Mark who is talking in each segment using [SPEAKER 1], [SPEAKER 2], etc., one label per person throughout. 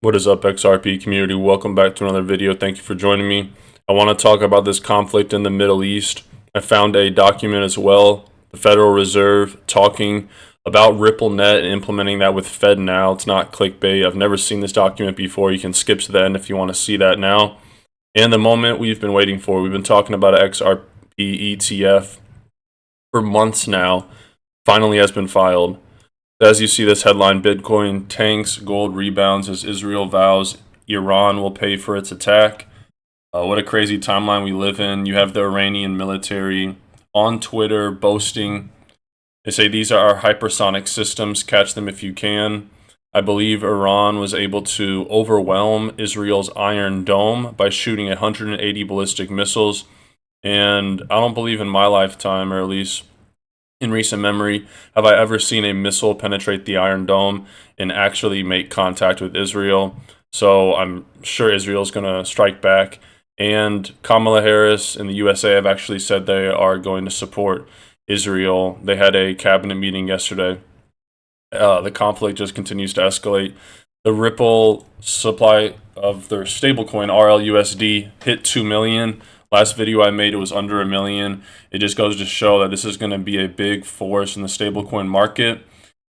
[SPEAKER 1] What is up, XRP community? Welcome back to another video. Thank you for joining me. I want to talk about this conflict in the Middle East. I found a document as well, the Federal Reserve talking about RippleNet and implementing that with FedNow. It's not clickbait. I've never seen this document before. You can skip to the end if you want to see that now. And the moment we've been waiting for. We've been talking about an XRP ETF for months now. Finally has been filed. As you see this headline, Bitcoin tanks, gold rebounds as Israel vows Iran will pay for its attack. What a crazy timeline we live in. You have the Iranian military on Twitter boasting. They say these are our hypersonic systems. Catch them if you can. I believe Iran was able to overwhelm Israel's Iron Dome by shooting 180 ballistic missiles. And I don't believe in my lifetime, or at least in recent memory, have I ever seen a missile penetrate the Iron Dome and actually make contact with Israel. So I'm sure Israel's going to strike back. And Kamala Harris and the USA have actually said they are going to support Israel. They had a cabinet meeting yesterday. The conflict just continues to escalate. The Ripple supply of their stablecoin, RLUSD, hit 2 million. Last video I made, it was under 1 million. It just goes to show that this is going to be a big force in the stablecoin market.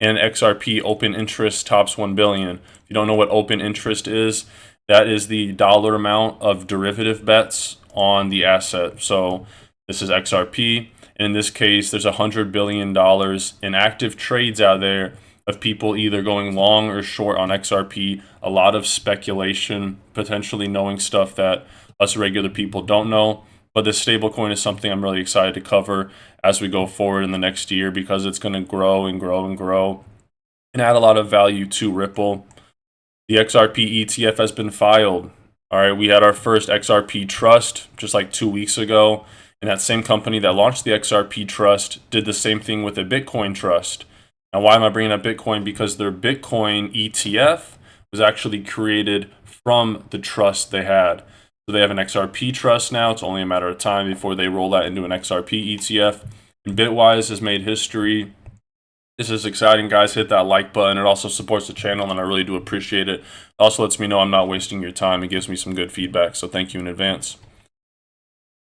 [SPEAKER 1] And XRP open interest tops 1 billion. If you don't know what open interest is, that is the dollar amount of derivative bets on the asset. So this is XRP. And in this case, there's $100 billion in active trades out there of people either going long or short on XRP. A lot of speculation, potentially knowing stuff that us regular people don't know. But this stablecoin is something I'm really excited to cover as we go forward in the next year, because it's going to grow and grow and grow and add a lot of value to Ripple. The XRP ETF has been filed. All right, we had our first XRP trust just like 2 weeks ago. And that same company that launched the XRP trust did the same thing with a Bitcoin trust. Now, why am I bringing up Bitcoin? Because their Bitcoin ETF was actually created from the trust they had. So they have an XRP trust now. It's only a matter of time before they roll that into an XRP ETF. And Bitwise has made history. This is exciting, guys. Hit that like button. It also supports the channel, and I really do appreciate it. It also lets me know I'm not wasting your time. It gives me some good feedback, so thank you in advance.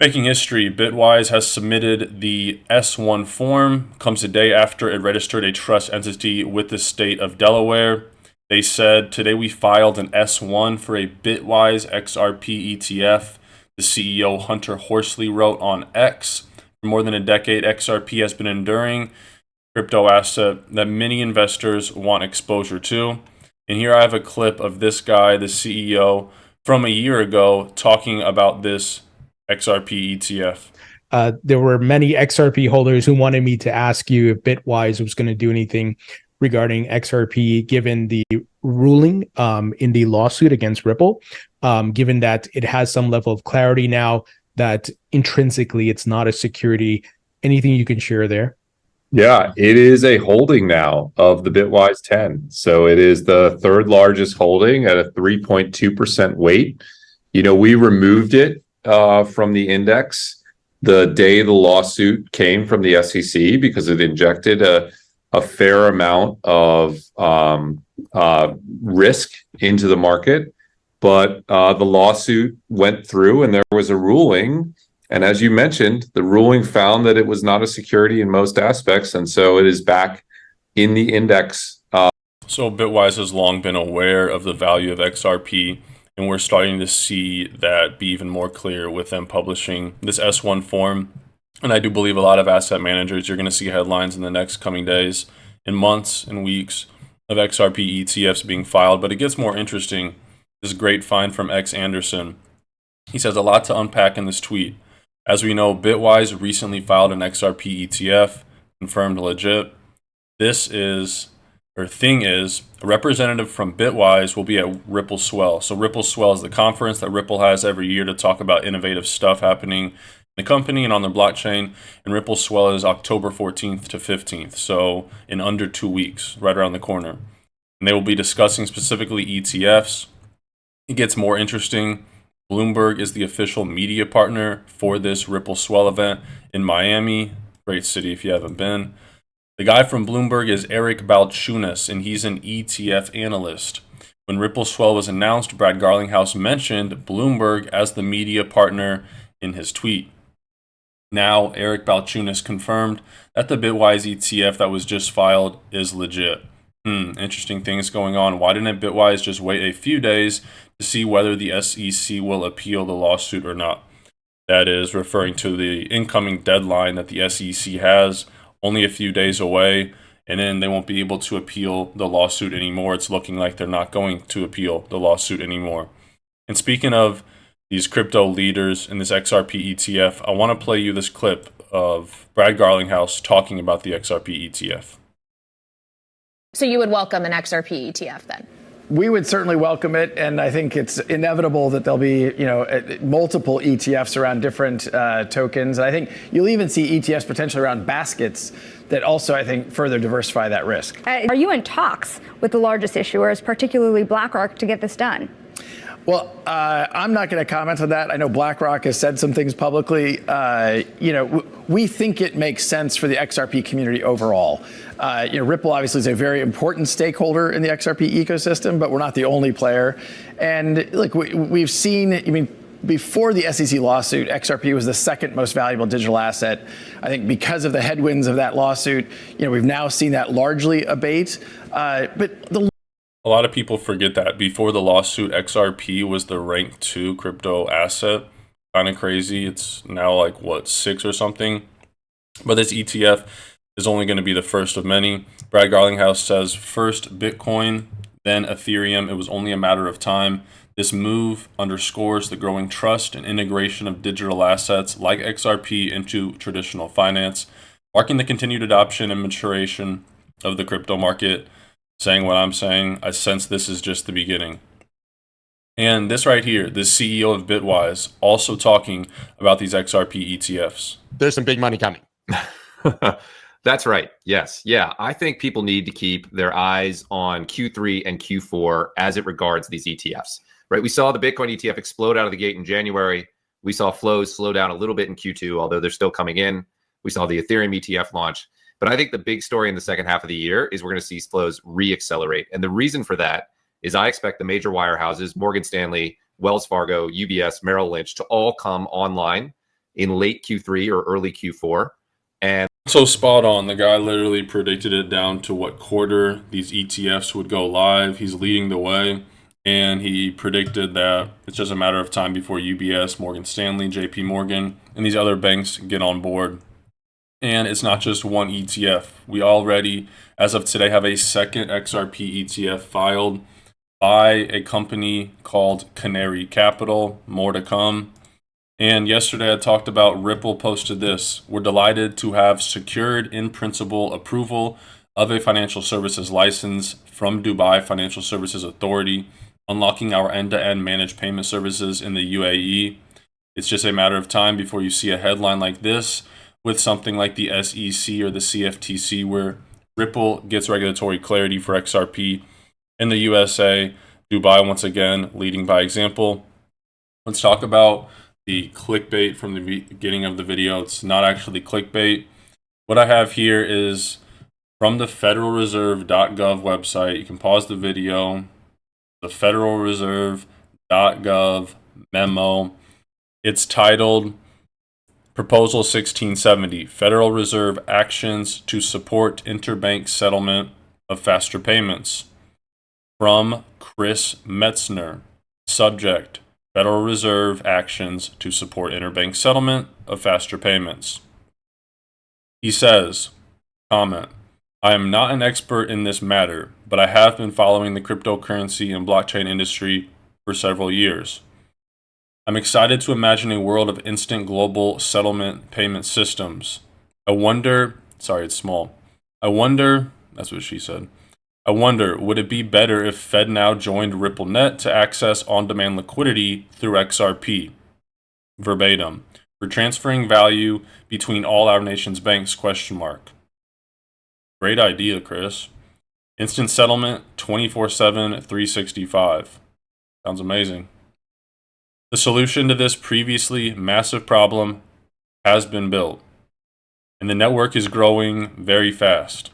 [SPEAKER 1] Making history, Bitwise has submitted the S1 form. Comes a day after it registered a trust entity with the state of Delaware. They said, today we filed an S1 for a Bitwise XRP ETF. The CEO, Hunter Horsley, wrote on X, for more than a decade, XRP has been enduring crypto asset that many investors want exposure to. And here I have a clip of this guy, the CEO, from a year ago, talking about this XRP ETF.
[SPEAKER 2] There were many XRP holders who wanted me to ask you if Bitwise was going to do anything regarding XRP, given the ruling in the lawsuit against Ripple, given that it has some level of clarity now that intrinsically it's not a security. Anything you can share there?
[SPEAKER 3] Yeah, it is a holding now of the Bitwise 10. So it is the third largest holding at a 3.2% weight. You know, we removed it from the index the day the lawsuit came from the SEC because it injected a fair amount of risk into the market. But the lawsuit went through and there was a ruling. And as you mentioned, the ruling found that it was not a security in most aspects. And so it is back in the index.
[SPEAKER 1] So Bitwise has long been aware of the value of XRP. And we're starting to see that be even more clear with them publishing this S1 form. And I do believe a lot of asset managers, you're going to see headlines in the next coming days and months and weeks of XRP ETFs being filed. But it gets more interesting. This great find from X Anderson. He says a lot to unpack in this tweet. As we know, Bitwise recently filed an XRP ETF, confirmed legit. Thing is, a representative from Bitwise will be at Ripple Swell. So Ripple Swell is the conference that Ripple has every year to talk about innovative stuff happening in the company and on their blockchain. And Ripple Swell is October 14th to 15th. So in under 2 weeks, right around the corner. And they will be discussing specifically ETFs. It gets more interesting. Bloomberg is the official media partner for this Ripple Swell event in Miami. Great city if you haven't been. The guy from Bloomberg is Eric Balchunas, and he's an ETF analyst. When Ripple swell was announced, Brad Garlinghouse mentioned Bloomberg as the media partner in his tweet. Now, Eric Balchunas confirmed that the Bitwise ETF that was just filed is legit. Interesting things going on. Why didn't Bitwise just wait a few days to see whether the SEC will appeal the lawsuit or not? That is referring to the incoming deadline that the SEC has, only a few days away, and then they won't be able to appeal the lawsuit anymore. It's looking like they're not going to appeal the lawsuit anymore. And speaking of these crypto leaders in this XRP ETF, I want to play you this clip of Brad Garlinghouse talking about the XRP ETF.
[SPEAKER 4] So you would welcome an XRP ETF then?
[SPEAKER 5] We would certainly welcome it, and I think it's inevitable that there'll be, multiple ETFs around different tokens. And I think you'll even see ETFs potentially around baskets that also, I think, further diversify that risk.
[SPEAKER 6] Are you in talks with the largest issuers, particularly BlackRock, to get this done?
[SPEAKER 5] Well, I'm not going to comment on that. I know BlackRock has said some things publicly. We think it makes sense for the XRP community overall. Ripple obviously is a very important stakeholder in the XRP ecosystem, but we're not the only player. And look, we've seen, before the SEC lawsuit, XRP was the second most valuable digital asset. I think because of the headwinds of that lawsuit, we've now seen that largely abate.
[SPEAKER 1] A lot of people forget that before the lawsuit, XRP was the rank 2 crypto asset. Kind of crazy. It's now like, 6 or something? But this ETF is only going to be the first of many. Brad Garlinghouse says, first Bitcoin, then Ethereum. It was only a matter of time. This move underscores the growing trust and integration of digital assets like XRP into traditional finance, marking the continued adoption and maturation of the crypto market. Saying what I'm saying, I sense this is just the beginning. And this right here, the CEO of Bitwise, also talking about these XRP ETFs.
[SPEAKER 7] There's some big money coming.
[SPEAKER 8] That's right. Yes. Yeah. I think people need to keep their eyes on Q3 and Q4 as it regards these ETFs, right? We saw the Bitcoin ETF explode out of the gate in January. We saw flows slow down a little bit in Q2, although they're still coming in. We saw the Ethereum ETF launch. But I think the big story in the second half of the year is we're going to see flows re-accelerate. And the reason for that is I expect the major wirehouses, Morgan Stanley, Wells Fargo, UBS, Merrill Lynch, to all come online in late Q3 or early Q4. And
[SPEAKER 1] so spot on. The guy literally predicted it down to what quarter these ETFs would go live. He's leading the way. And he predicted that it's just a matter of time before UBS, Morgan Stanley, JP Morgan, and these other banks get on board. And it's not just one ETF. We already, as of today, have a second XRP ETF filed by a company called Canary Capital. More to come. And yesterday I talked about Ripple posted this. We're delighted to have secured in principle approval of a financial services license from Dubai Financial Services Authority, unlocking our end-to-end managed payment services in the UAE. It's just a matter of time before you see a headline like this with something like the SEC or the CFTC, where Ripple gets regulatory clarity for XRP in the USA. Dubai, once again, leading by example. Let's talk about the clickbait from the beginning of the video. It's not actually clickbait. What I have here is from the federalreserve.gov website. You can pause the video. The federalreserve.gov memo. It's titled Proposal 1670, Federal Reserve Actions to Support Interbank Settlement of Faster Payments. From Chris Metzner. Subject, Federal Reserve Actions to Support Interbank Settlement of Faster Payments. He says, comment, I am not an expert in this matter, but I have been following the cryptocurrency and blockchain industry for several years. I'm excited to imagine a world of instant global settlement payment systems. I wonder, that's what she said. I wonder, would it be better if FedNow joined RippleNet to access on-demand liquidity through XRP? Verbatim, for transferring value between all our nation's banks, ? Great idea, Chris. Instant settlement, 24/7, 365. Sounds amazing. The solution to this previously massive problem has been built, and the network is growing very fast.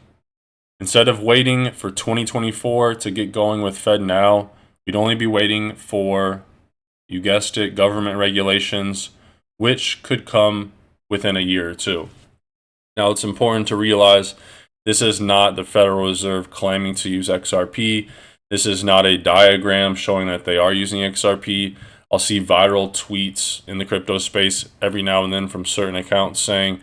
[SPEAKER 1] Instead of waiting for 2024 to get going with FedNow, We'd only be waiting for, you guessed it, government regulations, which could come within a year or two. Now, it's important to realize this is not the Federal Reserve claiming to use XRP. This is not a diagram showing that they are using XRP. I'll see viral tweets in the crypto space every now and then from certain accounts saying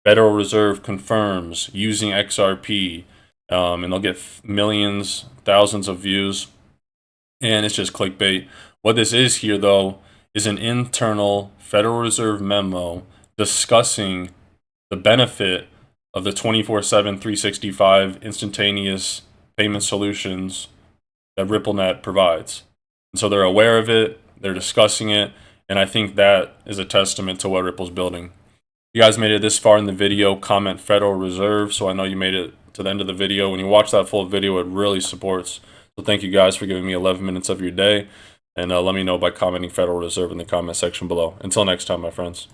[SPEAKER 1] Federal Reserve confirms using XRP, and they'll get millions, thousands of views, and it's just clickbait. What this is here, though, is an internal Federal Reserve memo discussing the benefit of the 24/7, 365 instantaneous payment solutions that RippleNet provides. And so they're aware of it, they're discussing it, and I think that is a testament to what Ripple's building. If you guys made it this far in the video, comment Federal Reserve so I know you made it to the end of the video. When you watch that full video, it really supports. So thank you guys for giving me 11 minutes of your day, and let me know by commenting Federal Reserve in the comment section below. Until next time, my friends.